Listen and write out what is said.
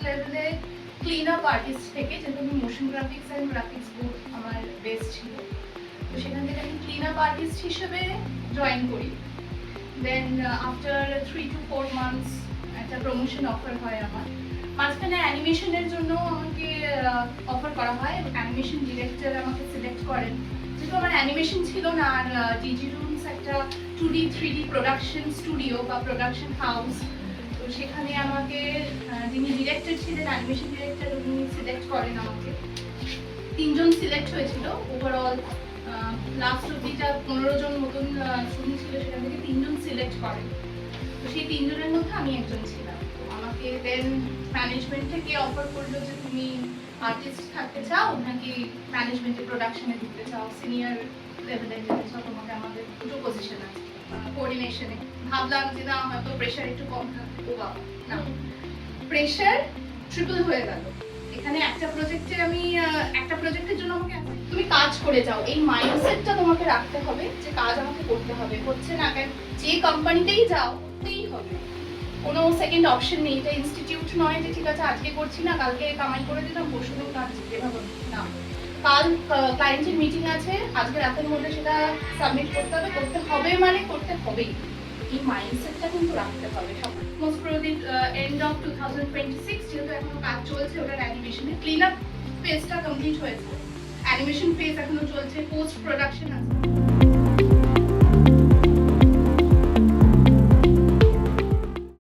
লেভেলে clean up artist থেকে, যেহেতু আমি motion graphics and graphics board আমার বেস ছিল, তো সেখান থেকে আমি ক্লিন আপ আর্টিস্ট হিসেবে জয়েন করি। দেন আফটার 3 to 4 months একটা প্রমোশন অফার হয় আমার। মাঝখানে অ্যানিমেশনের জন্য আমাকে অফার করা হয়, অ্যানিমেশন ডিরেক্টর আমাকে সিলেক্ট করেন। যেহেতু আমার অ্যানিমেশন ছিল না, আর ডিজি রুমস একটা 2D 3D প্রোডাকশন স্টুডিও বা প্রোডাকশন হাউস, তো সেখানে আমাকে যিনি ডিরেক্টর ছিলেন, অ্যানিমেশন ডিরেক্টর, উনি সিলেক্ট করেন আমাকে। 3 জন সিলেক্ট হয়েছিল ওভারঅল। লাস্ট অব্দি যা 15 জন মতন স্টুডেন্ট ছিল, সেখান থেকে 3 জন সিলেক্ট করেন। তো সেই 3 জনের মধ্যে আমি একজন ছিলাম। তো আমাকে দেন ম্যানেজমেন্ট থেকে অফার করলো যে তুমি আর্টিস্ট থাকতে চাও নাকি ম্যানেজমেন্টে প্রোডাকশনে ঢুকতে চাও, সিনিয়র লেভেলে যেতে চাও, তোমাকে আমাদের দুটো পজিশন আছে কোঅর্ডিনেশনে। ভাবলাম যে না, হয়তো প্রেশার একটু কম থাকবে। ও বাবা, না, প্রেশার ট্রিপল হয়ে গেল। এখানে একটা প্রজেক্টের জন্য আমাকে তুমি কাজ করে যাও, এই মাইন্ডসেটটা তোমাকে রাখতে হবে যে কাজ আমাকে করতে হবে, হচ্ছে না কেন যে কোম্পানিতেই যাও করতেই হবে, কোনো সেকেন্ড অপশন নেই। এটা ইনস্টিটিউট নয় যে ঠিক আছে আজকে করছি না, কালকে কামাই করে দিলাম, পরশু দিন কাজ এভাবে না। কাল ক্লায়েন্টের মিটিং আছে, আজকে রাতের মধ্যে সেটা সাবমিট করতে হবে মানে করতে হবেই। এই মাইন্ডসেটটা কিন্তু রাখতে হবে সবার। মোস্ট প্রবাবলি এন্ড অফ 2026, যেহেতু এখনো কাজ চলছে ওটার অ্যানিমেশনে, ক্লিন আপ ফেজটা কমপ্লিট হয়েছে, অ্যানিমেশন ফেজ এখনো চলছে, পোস্ট প্রোডাকশন আছে।